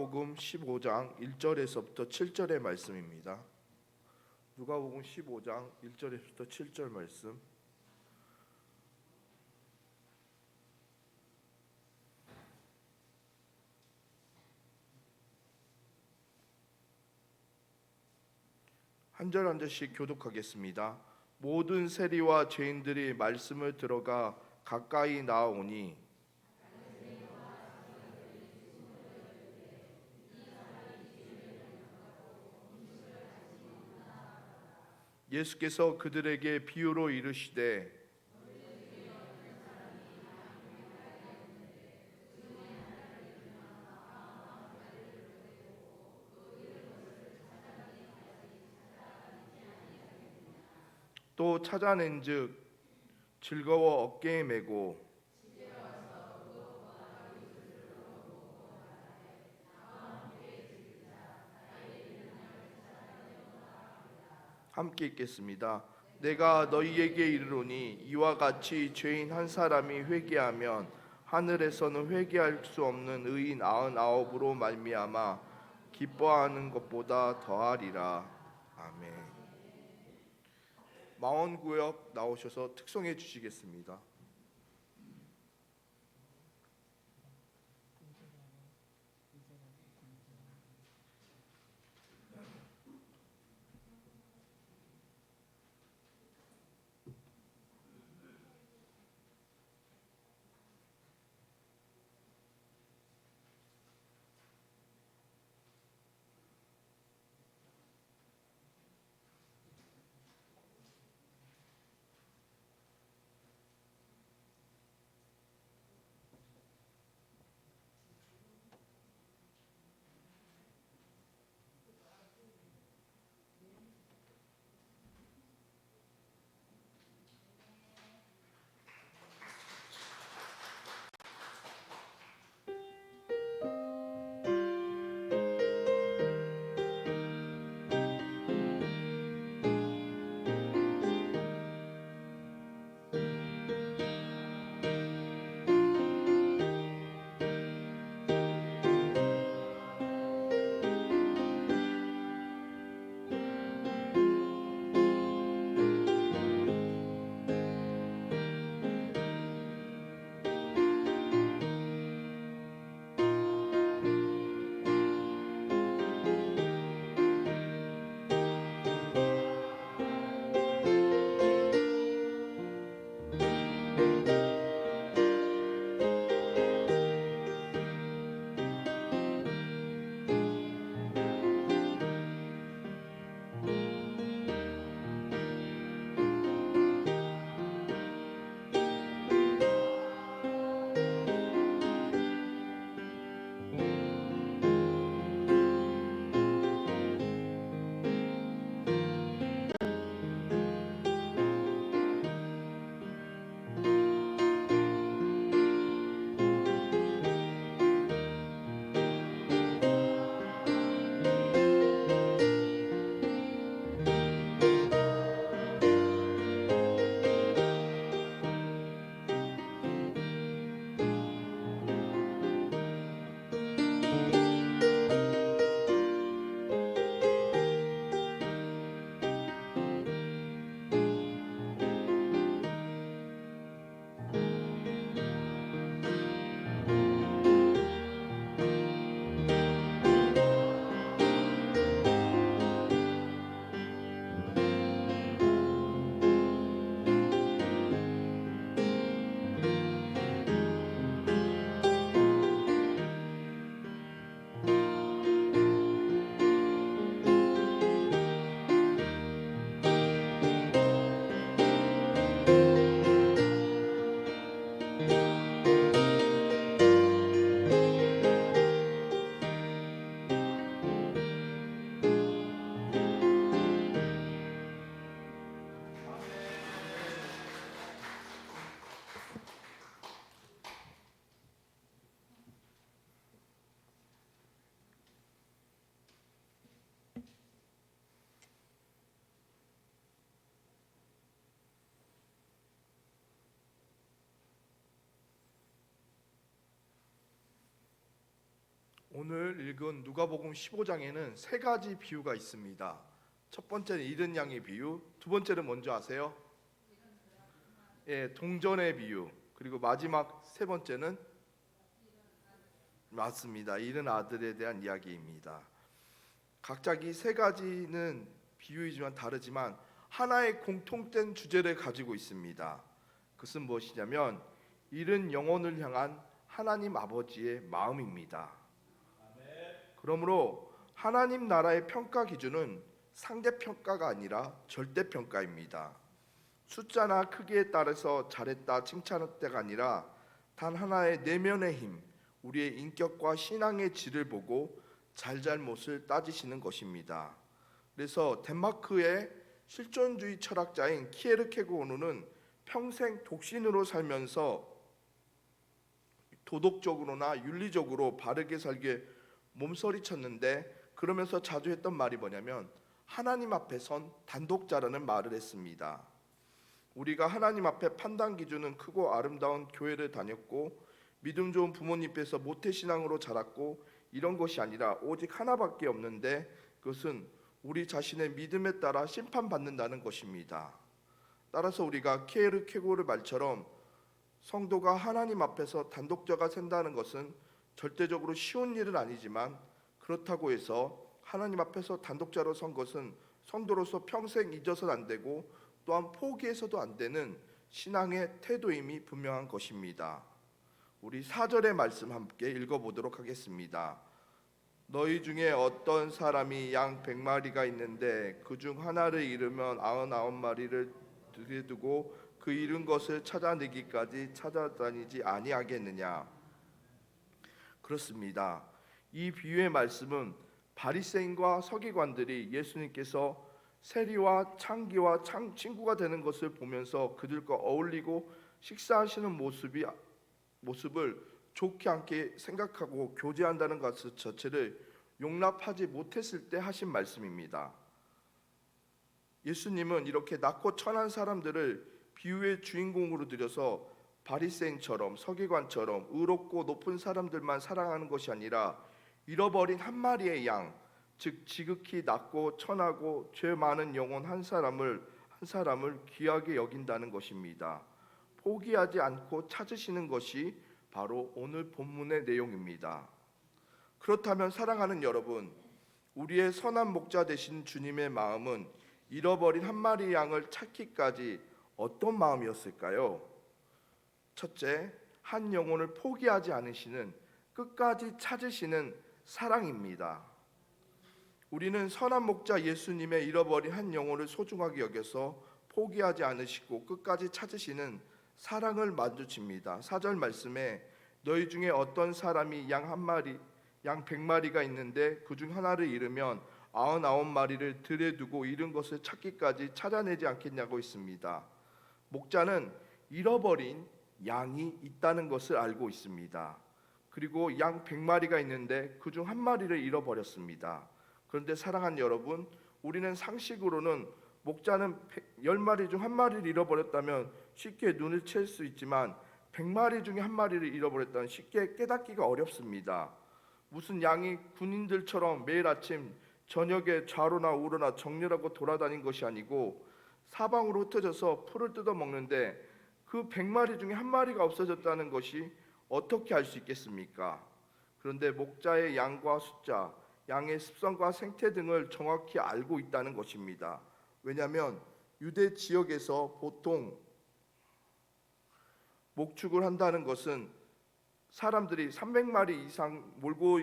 누가복음 15장 1절에서부터 7절의 말씀입니다. 누가복음 15장 1절에서부터 7절 말씀. 한 절 한 절씩 교독하겠습니다. 모든 세리와 죄인들이 말씀을 들어가 가까이 나아오니 예수께서 그들에게 비유로 이르시되 또 찾아낸즉 즐거워 어깨에 메고 함께 읽겠습니다. 내가 너희에게 이르노니 이와 같이 죄인 한 사람이 회개하면 하늘에서는 회개할 수 없는 의인 99으로 말미암아 기뻐하는 것보다 더하리라. 아멘. 망원구역 나오셔서 특송해 주시겠습니다. 오늘 읽은 누가복음 15장에는 세 가지 비유가 있습니다. 첫 번째는 잃은 양의 비유, 두 번째는 뭔지 아세요? 동전의 비유. 그리고 마지막 세 번째는 맞습니다. 잃은 아들에 대한 이야기입니다. 각자 이 세 가지는 비유이지만 다르지만 하나의 공통된 주제를 가지고 있습니다. 그것은 무엇이냐면 잃은 영혼을 향한 하나님 아버지의 마음입니다. 그러므로 하나님 나라의 평가 기준은 상대평가가 아니라 절대평가입니다. 숫자나 크기에 따라서 잘했다 칭찬할 때가 아니라 단 하나의 내면의 힘, 우리의 인격과 신앙의 질을 보고 잘잘못을 따지시는 것입니다. 그래서 덴마크의 실존주의 철학자인 키에르케고르는 평생 독신으로 살면서 도덕적으로나 윤리적으로 바르게 살게 몸서리쳤는데, 그러면서 자주 했던 말이 뭐냐면 하나님 앞에 선 단독자라는 말을 했습니다. 우리가 하나님 앞에 판단 기준은 크고 아름다운 교회를 다녔고 믿음 좋은 부모님께서 모태신앙으로 자랐고 이런 것이 아니라 오직 하나밖에 없는데, 그것은 우리 자신의 믿음에 따라 심판받는다는 것입니다. 따라서 우리가 키에르케고르 말처럼 성도가 하나님 앞에서 단독자가 된다는 것은 절대적으로 쉬운 일은 아니지만, 그렇다고 해서 하나님 앞에서 단독자로 선 것은 성도로서 평생 잊어서는 안 되고 또한 포기해서도 안 되는 신앙의 태도임이 분명한 것입니다. 우리 4절의 말씀 함께 읽어보도록 하겠습니다. 너희 중에 어떤 사람이 양 100마리가 있는데 그중 하나를 잃으면 99마리를 들여두고 그 잃은 것을 찾아내기까지 찾아다니지 아니하겠느냐. 그렇습니다. 이 비유의 말씀은 바리새인과 서기관들이 예수님께서 세리와 창기와 친구가 되는 것을 보면서 그들과 어울리고 식사하시는 모습을 좋게 않게 생각하고 교제한다는 것 자체를 용납하지 못했을 때 하신 말씀입니다. 예수님은 이렇게 낮고 천한 사람들을 비유의 주인공으로 들여서 바리새인처럼 서기관처럼 의롭고 높은 사람들만 사랑하는 것이 아니라 잃어버린 한 마리의 양, 즉 지극히 낮고 천하고 죄 많은 영혼 한 사람을 귀하게 여긴다는 것입니다. 포기하지 않고 찾으시는 것이 바로 오늘 본문의 내용입니다. 그렇다면 사랑하는 여러분, 우리의 선한 목자 되신 주님의 마음은 잃어버린 한 마리 양을 찾기까지 어떤 마음이었을까요? 첫째, 한 영혼을 포기하지 않으시는, 끝까지 찾으시는 사랑입니다. 우리는 선한 목자 예수님의 잃어버린 한 영혼을 소중하게 여겨서 포기하지 않으시고 끝까지 찾으시는 사랑을 마주칩니다. 4절 말씀에 너희 중에 어떤 사람이 양 100마리가 있는데 그중 하나를 잃으면 99마리를 들에 두고 잃은 것을 찾기까지 찾아내지 않겠냐고 있습니다. 목자는 잃어버린 양이 있다는 것을 알고 있습니다. 그리고 양 100마리가 있는데 그중 한 마리를 잃어버렸습니다. 그런데 사랑하는 여러분, 우리는 상식으로는 목자는 10마리 중 한 마리를 잃어버렸다면 쉽게 눈을 챌 수 있지만 100마리 중에 한 마리를 잃어버렸다면 쉽게 깨닫기가 어렵습니다. 무슨 양이 군인들처럼 매일 아침 저녁에 좌로나 우로나 정렬하고 돌아다닌 것이 아니고 사방으로 흩어져서 풀을 뜯어 먹는데 그 100마리 중에 한 마리가 없어졌다는 것이 어떻게 알 수 있겠습니까? 그런데 목자의 양과 숫자, 양의 습성과 생태 등을 정확히 알고 있다는 것입니다. 왜냐하면 유대 지역에서 보통 목축을 한다는 것은 사람들이 300마리 이상 몰고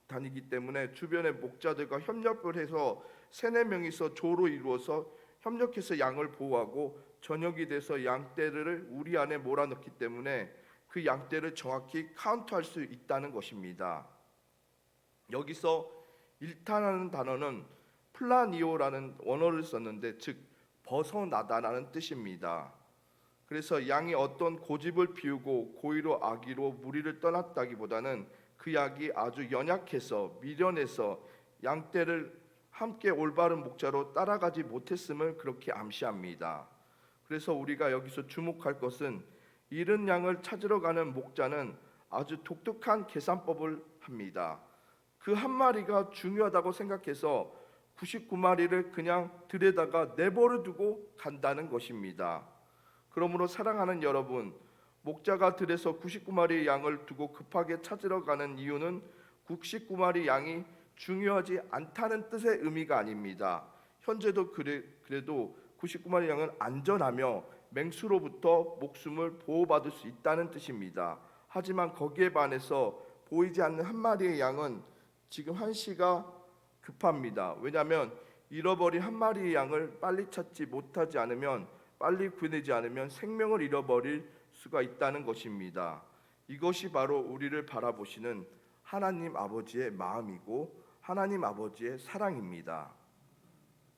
다니기 때문에 주변의 목자들과 협력을 해서 3-4명이서 조로 이루어서 협력해서 양을 보호하고 저녁이 돼서 양떼를 우리 안에 몰아넣기 때문에 그 양떼를 정확히 카운트할 수 있다는 것입니다. 여기서 일타라는 단어는 플라니오라는 원어를 썼는데 즉 벗어나다라는 뜻입니다. 그래서 양이 어떤 고집을 피우고 고의로 악의로 무리를 떠났다기보다는 그 양이 아주 연약해서 미련해서 양떼를 함께 올바른 목자로 따라가지 못했음을 그렇게 암시합니다. 그래서 우리가 여기서 주목할 것은 잃은 양을 찾으러 가는 목자는 아주 독특한 계산법을 합니다. 그 한 마리가 중요하다고 생각해서 99마리를 그냥 들에다가 내버려 두고 간다는 것입니다. 그러므로 사랑하는 여러분, 목자가 들에서 99마리의 양을 두고 급하게 찾으러 가는 이유는 99마리 양이 중요하지 않다는 뜻의 의미가 아닙니다. 현재도 그래도 99마리 양은 안전하며 맹수로부터 목숨을 보호받을 수 있다는 뜻입니다. 하지만 거기에 반해서 보이지 않는 한 마리의 양은 지금 한시가 급합니다. 왜냐하면 잃어버린 한 마리의 양을 빨리 찾지 못하지 않으면, 빨리 구해내지 않으면 생명을 잃어버릴 수가 있다는 것입니다. 이것이 바로 우리를 바라보시는 하나님 아버지의 마음이고 하나님 아버지의 사랑입니다.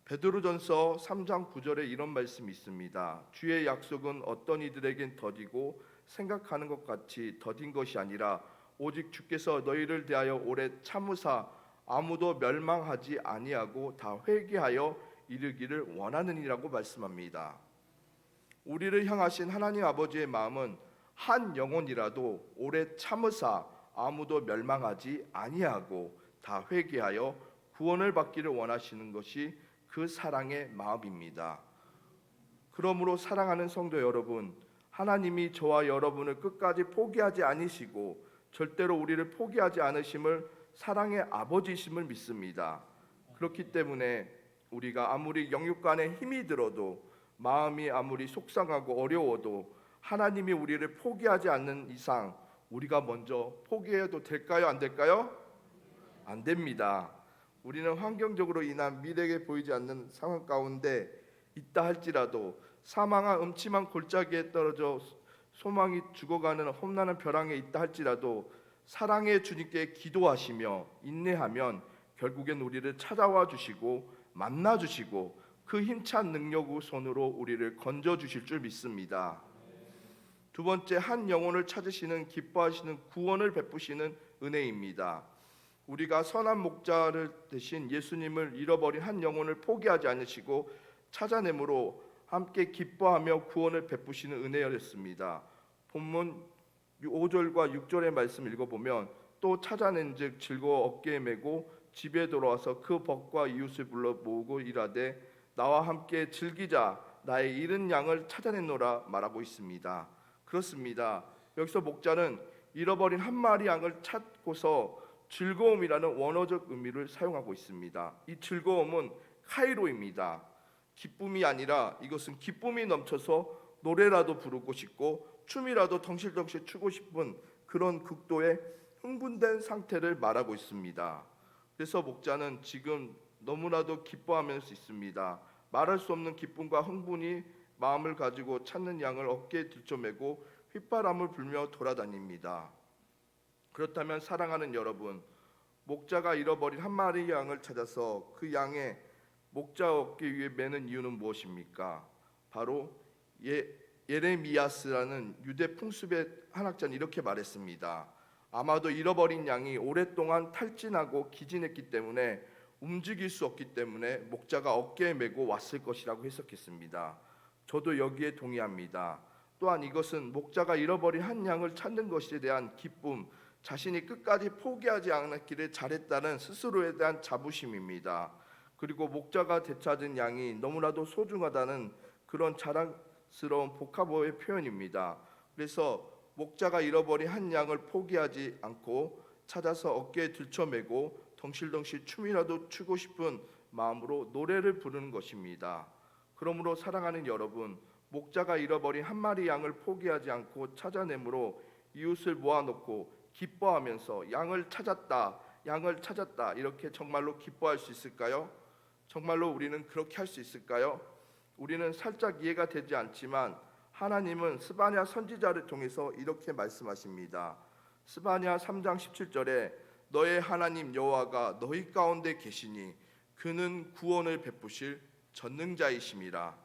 베드로전서 3장 9절에 이런 말씀이 있습니다. 주의 약속은 어떤 이들에겐 더디고 생각하는 것 같이 더딘 것이 아니라 오직 주께서 너희를 대하여 오래 참으사 아무도 멸망하지 아니하고 다 회개하여 이르기를 원하느니라고 말씀합니다. 우리를 향하신 하나님 아버지의 마음은 한 영혼이라도 오래 참으사 아무도 멸망하지 아니하고 다 회개하여 구원을 받기를 원하시는 것이 그 사랑의 마음입니다. 그러므로 사랑하는 성도 여러분, 하나님이 저와 여러분을 끝까지 포기하지 않으시고 절대로 우리를 포기하지 않으심을 사랑의 아버지심을 믿습니다. 그렇기 때문에 우리가 아무리 영육간에 힘이 들어도, 마음이 아무리 속상하고 어려워도 하나님이 우리를 포기하지 않는 이상 우리가 먼저 포기해도 될까요? 안 될까요? 안 됩니다. 우리는 환경적으로 인한 미래에 보이지 않는 상황 가운데 있다 할지라도, 사망한 음침한 골짜기에 떨어져 소망이 죽어가는 험난한 벼랑에 있다 할지라도 사랑의 주님께 기도하시며 인내하면 결국엔 우리를 찾아와 주시고 만나 주시고 그 힘찬 능력의 손으로 우리를 건져 주실 줄 믿습니다. 두 번째, 한 영혼을 찾으시는, 기뻐하시는, 구원을 베푸시는 은혜입니다. 우리가 선한 목자를 대신 예수님을 잃어버린 한 영혼을 포기하지 않으시고 찾아내므로 함께 기뻐하며 구원을 베푸시는 은혜였습니다. 본문 5절과 6절의 말씀 읽어보면, 또 찾아낸즉 즐거워 어깨에 메고 집에 돌아와서 그 벗과 이웃을 불러 모으고 이르되 나와 함께 즐기자, 나의 잃은 양을 찾아냈노라 말하고 있습니다. 그렇습니다. 여기서 목자는 잃어버린 한 마리 양을 찾고서 즐거움이라는 원어적 의미를 사용하고 있습니다. 이 즐거움은 카이로입니다. 기쁨이 아니라 이것은 기쁨이 넘쳐서 노래라도 부르고 싶고 춤이라도 덩실덩실 추고 싶은 그런 극도의 흥분된 상태를 말하고 있습니다. 그래서 목자는 지금 너무나도 기뻐하면서 있습니다. 말할 수 없는 기쁨과 흥분이 마음을 가지고 찾는 양을 어깨에 들쳐매고 휘바람을 불며 돌아다닙니다. 그렇다면 사랑하는 여러분, 목자가 잃어버린 한 마리 양을 찾아서 그 양의 목자 어깨 위에 매는 이유는 무엇입니까? 바로 예레미야스라는 유대 풍습의 한학자는 이렇게 말했습니다. 아마도 잃어버린 양이 오랫동안 탈진하고 기진했기 때문에 움직일 수 없기 때문에 목자가 어깨에 메고 왔을 것이라고 해석했습니다. 저도 여기에 동의합니다. 또한 이것은 목자가 잃어버린 한 양을 찾는 것에 대한 기쁨, 자신이 끝까지 포기하지 않았기를 잘했다는 스스로에 대한 자부심입니다. 그리고 목자가 되찾은 양이 너무나도 소중하다는 그런 자랑스러운 복합어의 표현입니다. 그래서 목자가 잃어버린 한 양을 포기하지 않고 찾아서 어깨에 들쳐매고 덩실덩실 춤이라도 추고 싶은 마음으로 노래를 부르는 것입니다. 그러므로 사랑하는 여러분, 목자가 잃어버린 한 마리 양을 포기하지 않고 찾아내므로 이웃을 모아놓고 기뻐하면서 양을 찾았다, 양을 찾았다 이렇게 정말로 기뻐할 수 있을까요? 정말로 우리는 그렇게 할 수 있을까요? 우리는 살짝 이해가 되지 않지만 하나님은 스바냐 선지자를 통해서 이렇게 말씀하십니다. 스바냐 3장 17절에 너의 하나님 여호와가 너희 가운데 계시니 그는 구원을 베푸실 전능자이심이라.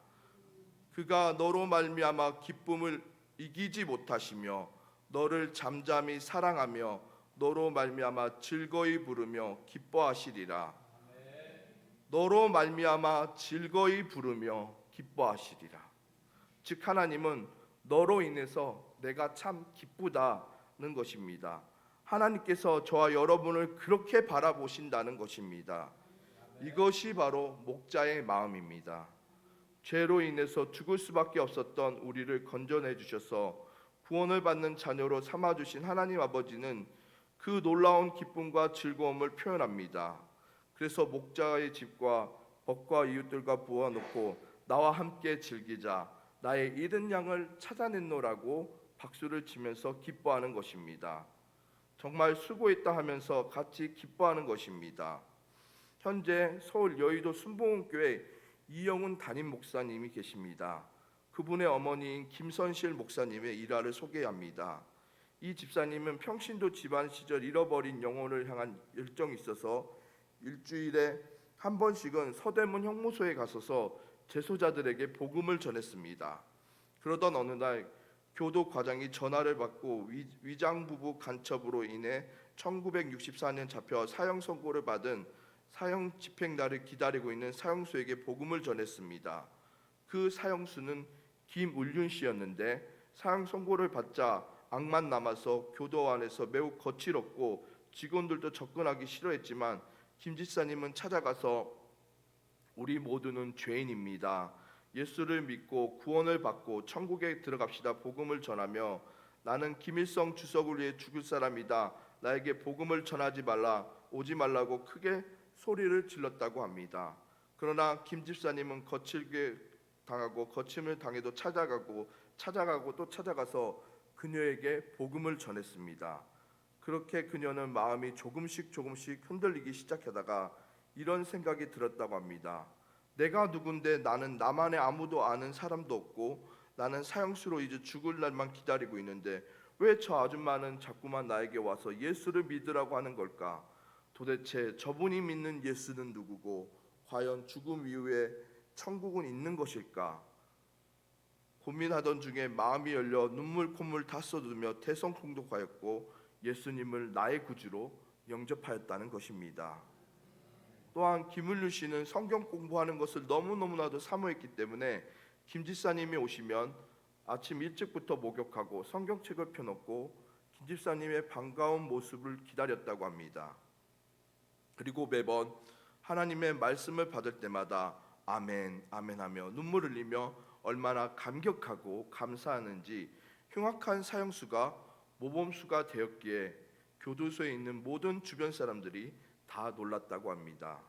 그가 너로 말미암아 기쁨을 이기지 못하시며 너를 잠잠히 사랑하며 너로 말미암아 즐거이 부르며 기뻐하시리라. 너로 말미암아 즐거이 부르며 기뻐하시리라. 즉 하나님은 너로 인해서 내가 참 기쁘다는 것입니다. 하나님께서 저와 여러분을 그렇게 바라보신다는 것입니다. 이것이 바로 목자의 마음입니다. 죄로 인해서 죽을 수밖에 없었던 우리를 건져내 주셔서 구원을 받는 자녀로 삼아 주신 하나님 아버지는 그 놀라운 기쁨과 즐거움을 표현합니다. 그래서 목자의 집과 벗과 이웃들과 부어놓고 나와 함께 즐기자, 나의 잃은 양을 찾아냈노라고 박수를 치면서 기뻐하는 것입니다. 정말 수고했다 하면서 같이 기뻐하는 것입니다. 현재 서울 여의도 순복음교회 이영훈 담임 목사님이 계십니다. 그분의 어머니인 김선실 목사님의 일화를 소개합니다. 이 집사님은 평신도 집안 시절 잃어버린 영혼을 향한 열정이 있어서 일주일에 한 번씩은 서대문 형무소에 가서서 재소자들에게 복음을 전했습니다. 그러던 어느 날 교도 과장이 전화를 받고 위장부부 간첩으로 인해 1964년 잡혀 사형 선고를 받은 사형 집행날을 기다리고 있는 사형수에게 복음을 전했습니다. 그 사형수는 김울륜 씨였는데 사형 선고를 받자 악만 남아서 교도 안에서 매우 거칠었고 직원들도 접근하기 싫어했지만 김 집사님은 찾아가서 우리 모두는 죄인입니다. 예수를 믿고 구원을 받고 천국에 들어갑시다 복음을 전하며 나는 김일성 주석을 위해 죽을 사람이다. 나에게 복음을 전하지 말라 오지 말라고 크게 소리를 질렀다고 합니다. 그러나 김 집사님은 거칠게 당하고 거침을 당해도 찾아가고 또 찾아가서 그녀에게 복음을 전했습니다. 그렇게 그녀는 마음이 조금씩 흔들리기 시작하다가 이런 생각이 들었다고 합니다. 내가 누군데 나는 나만의 아무도 아는 사람도 없고 나는 사형수로 이제 죽을 날만 기다리고 있는데 왜 저 아줌마는 자꾸만 나에게 와서 예수를 믿으라고 하는 걸까? 도대체 저분이 믿는 예수는 누구고 과연 죽음 이후에 천국은 있는 것일까? 고민하던 중에 마음이 열려 눈물 콧물 다 쏟으며 대성통곡하였고 예수님을 나의 구주로 영접하였다는 것입니다. 또한 김은류 씨는 성경 공부하는 것을 너무나도 사모했기 때문에 김 집사님이 오시면 아침 일찍부터 목욕하고 성경책을 펴놓고 김 집사님의 반가운 모습을 기다렸다고 합니다. 그리고 매번 하나님의 말씀을 받을 때마다 아멘 아멘 하며 눈물 흘리며 얼마나 감격하고 감사하는지 흉악한 사형수가 모범수가 되었기에 교도소에 있는 모든 주변 사람들이 다 놀랐다고 합니다.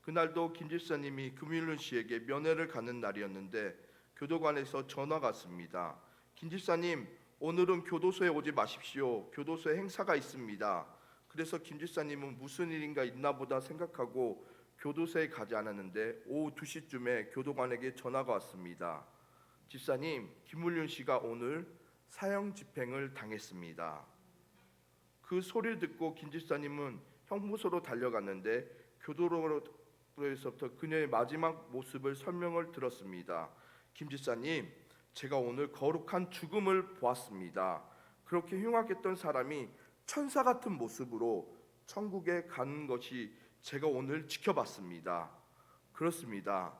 그날도 김 집사님이 김윤륜 씨에게 면회를 가는 날이었는데 교도관에서 전화가 왔습니다. 김 집사님, 오늘은 교도소에 오지 마십시오. 교도소에 행사가 있습니다. 그래서 김 집사님은 무슨 일인가 있나 보다 생각하고 교도소에 가지 않았는데 오후 2시쯤에 교도관에게 전화가 왔습니다. 집사님, 김윤륜 씨가 오늘 사형 집행을 당했습니다. 그 소리를 듣고 김 집사님은 형무소로 달려갔는데 교도로부터 그녀의 마지막 모습을 설명을 들었습니다. 김 집사님, 제가 오늘 거룩한 죽음을 보았습니다. 그렇게 흉악했던 사람이 천사 같은 모습으로 천국에 가는 것이 제가 오늘 지켜봤습니다. 그렇습니다.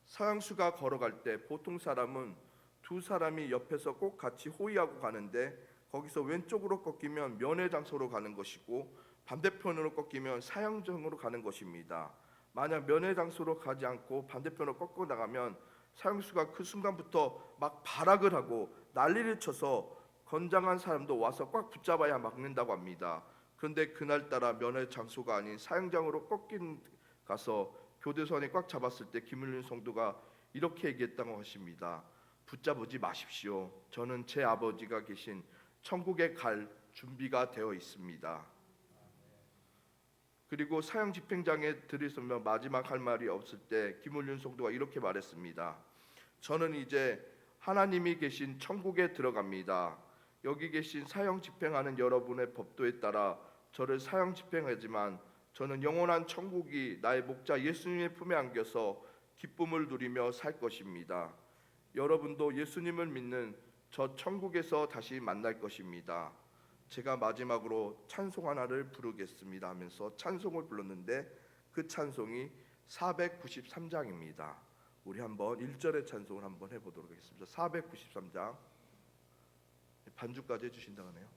사형수가 걸어갈 때 보통 사람은 두 사람이 옆에서 꼭 같이 호위하고 가는데 거기서 왼쪽으로 꺾이면 면회 장소로 가는 것이고 반대편으로 꺾이면 사형장으로 가는 것입니다. 만약 면회 장소로 가지 않고 반대편으로 꺾어 나가면 사형수가 그 순간부터 막 발악을 하고 난리를 쳐서 건장한 사람도 와서 꽉 붙잡아야 막는다고 합니다. 그런데 그날따라 면회 장소가 아닌 사형장으로 꺾인 가서 교도관이 꽉 잡았을 때 김윤륜 성도가 이렇게 얘기했다고 하십니다. 붙잡지 마십시오. 저는 제 아버지가 계신 천국에 갈 준비가 되어 있습니다. 그리고 사형 집행장에 들이서며 마지막 할 말이 없을 때 김윤륜 성도가 이렇게 말했습니다. 저는 이제 하나님이 계신 천국에 들어갑니다. 여기 계신 사형 집행하는 여러분의 법도에 따라 저를 사형 집행하지만 저는 영원한 천국이 나의 목자 예수님의 품에 안겨서 기쁨을 누리며 살 것입니다. 여러분도 예수님을 믿는 저 천국에서 다시 만날 것입니다. 제가 마지막으로 찬송 하나를 부르겠습니다 하면서 찬송을 불렀는데 그 찬송이 493장입니다. 우리 한번 1절의 찬송을 한번 해보도록 하겠습니다. 493장 반주까지 해주신다 하네요.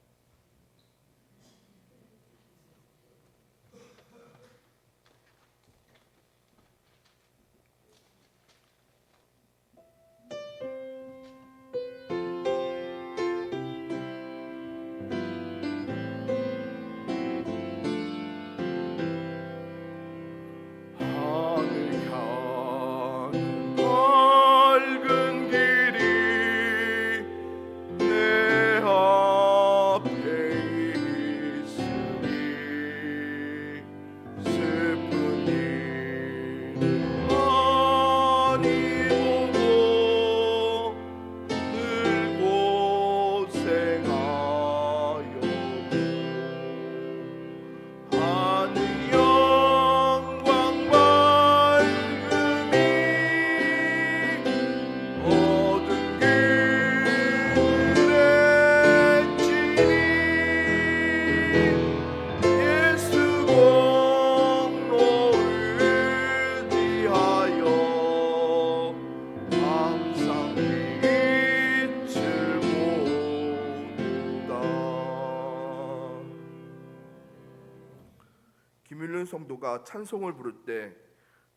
김윤륜 성도가 찬송을 부를 때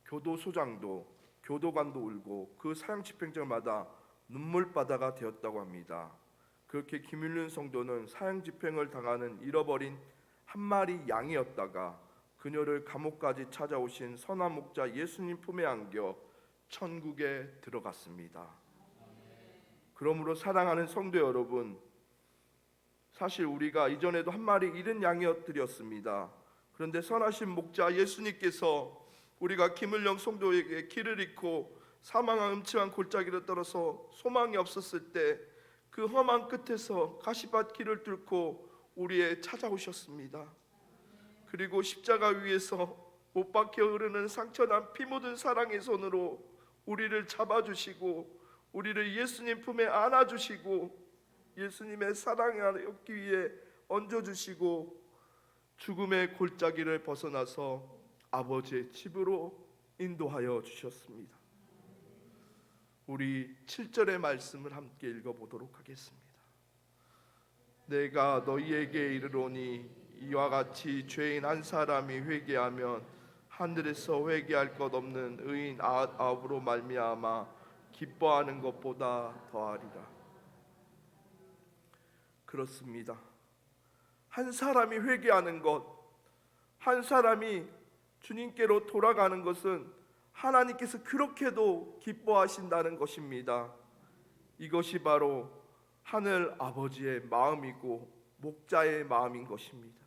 교도소장도 교도관도 울고 그 사형 집행자마다 눈물바다가 되었다고 합니다. 그렇게 김윤륜 성도는 사형 집행을 당하는 잃어버린 한 마리 양이었다가 그녀를 감옥까지 찾아오신 선한 목자 예수님 품에 안겨 천국에 들어갔습니다. 그러므로 사랑하는 성도 여러분, 사실 우리가 이전에도 한 마리 잃은 양이었습니다. 그런데 선하신 목자 예수님께서 우리가 김을령 성도에게 길을 잃고 사망한 음침한 골짜기를 떨어서 소망이 없었을 때 그 험한 끝에서 가시밭 길을 뚫고 우리에 찾아오셨습니다. 그리고 십자가 위에서 못 박혀 흐르는 상처난 피 묻은 사랑의 손으로 우리를 잡아주시고 우리를 예수님 품에 안아주시고 예수님의 사랑에 얻기 위해 얹어주시고 죽음의 골짜기를 벗어나서 아버지의 집으로 인도하여 주셨습니다. 우리 7절의 말씀을 함께 읽어보도록 하겠습니다. 내가 너희에게 이르노니 이와 같이 죄인 한 사람이 회개하면 하늘에서 회개할 것 없는 의인 아홉으로 말미암아 기뻐하는 것보다 더하리라. 그렇습니다. 한 사람이 회개하는 것, 한 사람이 주님께로 돌아가는 것은 하나님께서 그렇게도 기뻐하신다는 것입니다. 이것이 바로 하늘 아버지의 마음이고 목자의 마음인 것입니다.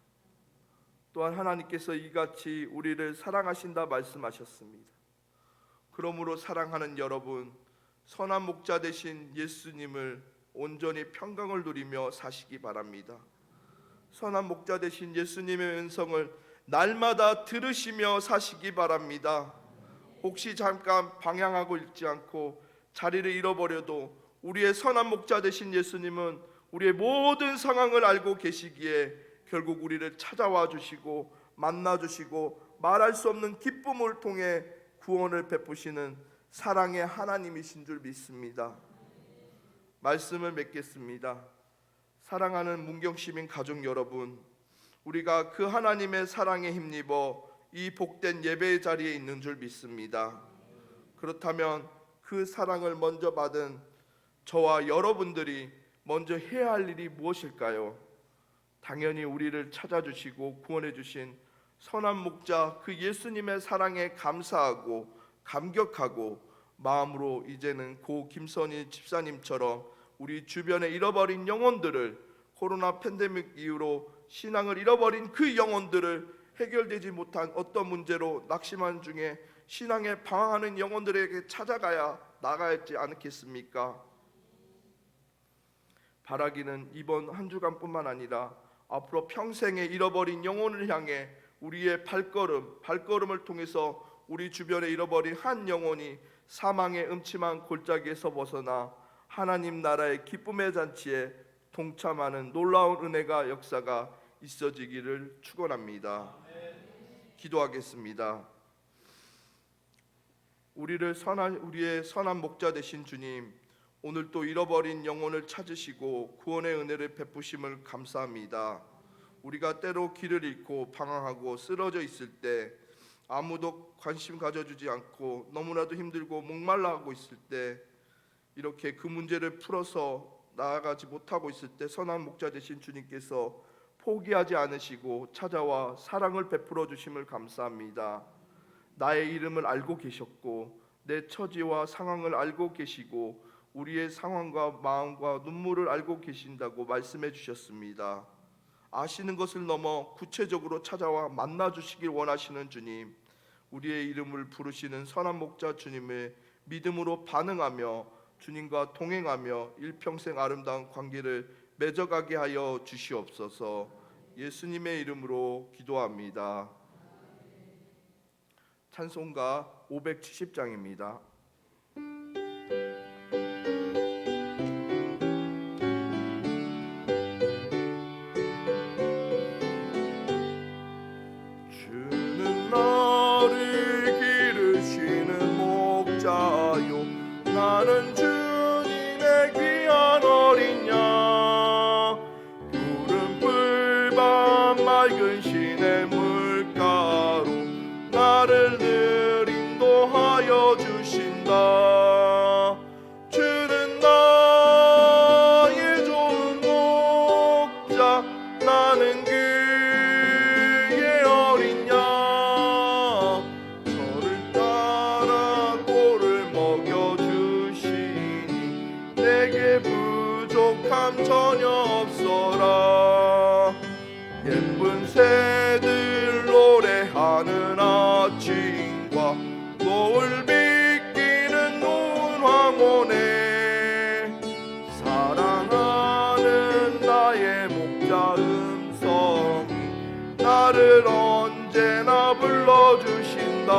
또한 하나님께서 이같이 우리를 사랑하신다 말씀하셨습니다. 그러므로 사랑하는 여러분, 선한 목자 되신 예수님을 온전히 평강을 누리며 사시기 바랍니다. 선한 목자 되신 예수님의 음성을 날마다 들으시며 사시기 바랍니다. 혹시 잠깐 방향하고 읽지 않고 자리를 잃어버려도 우리의 선한 목자 되신 예수님은 우리의 모든 상황을 알고 계시기에 결국 우리를 찾아와 주시고 만나 주시고 말할 수 없는 기쁨을 통해 구원을 베푸시는 사랑의 하나님이신 줄 믿습니다. 말씀을 맺겠습니다. 사랑하는 문경시민 가족 여러분, 우리가 그 하나님의 사랑에 힘입어 이 복된 예배의 자리에 있는 줄 믿습니다. 그렇다면 그 사랑을 먼저 받은 저와 여러분들이 먼저 해야 할 일이 무엇일까요? 당연히 우리를 찾아주시고 구원해 주신 선한 목자 그 예수님의 사랑에 감사하고 감격하고 마음으로 이제는 고 김선희 집사님처럼 우리 주변에 잃어버린 영혼들을, 코로나 팬데믹 이후로 신앙을 잃어버린 그 영혼들을 해결되지 못한 어떤 문제로 낙심한 중에 신앙에 방황하는 영혼들에게 찾아가야 나가야지 않겠습니까? 바라기는 이번 한 주간뿐만 아니라 앞으로 평생에 잃어버린 영혼을 향해 우리의 발걸음을 통해서 우리 주변에 잃어버린 한 영혼이 사망의 음침한 골짜기에서 벗어나 하나님 나라의 기쁨의 잔치에 동참하는 놀라운 은혜가 역사가 있어지기를 축원합니다. 기도하겠습니다. 우리의 선한 목자 되신 주님, 오늘 또 잃어버린 영혼을 찾으시고 구원의 은혜를 베푸심을 감사합니다. 우리가 때로 길을 잃고 방황하고 쓰러져 있을 때 아무도 관심 가져주지 않고 너무나도 힘들고 목말라 하고 있을 때 이렇게 그 문제를 풀어서 나아가지 못하고 있을 때 선한 목자 되신 주님께서 포기하지 않으시고 찾아와 사랑을 베풀어 주심을 감사합니다. 나의 이름을 알고 계셨고 내 처지와 상황을 알고 계시고 우리의 상황과 마음과 눈물을 알고 계신다고 말씀해 주셨습니다. 아시는 것을 넘어 구체적으로 찾아와 만나 주시길 원하시는 주님, 우리의 이름을 부르시는 선한 목자 주님의 믿음으로 반응하며 주님과 동행하며 일평생 아름다운 관계를 맺어가게 하여 주시옵소서. 예수님의 이름으로 기도합니다. 찬송가 570장입니다. 주는 나를 기르시는 목자요, 나는 주님의 귀한 어린 양. 푸른 풀밭 맑은 시냇 물가로 아침과 노을 비끼는 문황원에 사랑하는 나의 목자 음성이 나를 언제나 불러주신다.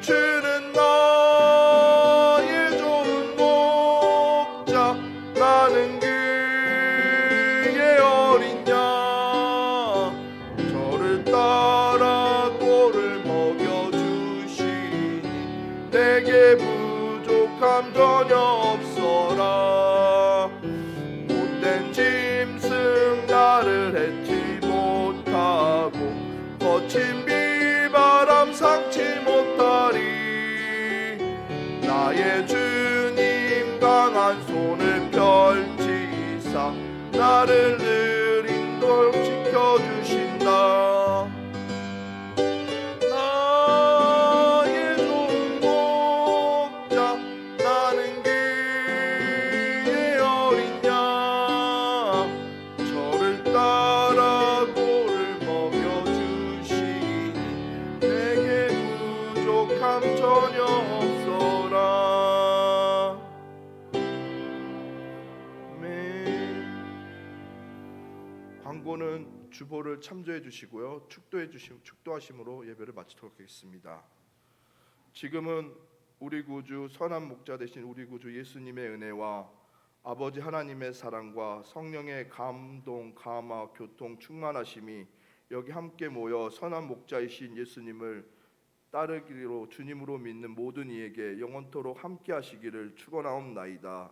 주는 나의 좋은 목자, 나는 그의 어린 양. 저를 따라 꼴을 먹여주시니 내게 부족함 전혀 없어라. 못된 짐승 나를 해치 못하고 거친 비바람 상치 못하리. 나의 주님 강한 손을 펼치사 나를 늘 인도 지켜주신다. 나의 좋은 목자, 나는 그의 어린 양. 저를 따라 꼴을 먹여주시니 내게 부족함 전혀 없어라. 아멘. 광고는 주보를 참조해 주시고요, 축도하심으로 예배를 마치도록 하겠습니다. 지금은 우리 구주 선한 목자 되신 우리 구주 예수님의 은혜와 아버지 하나님의 사랑과 성령의 감동, 감화, 교통, 충만하심이 여기 함께 모여 선한 목자이신 예수님을 따르기로 주님으로 믿는 모든 이에게 영원토록 함께 하시기를 축원하옵나이다.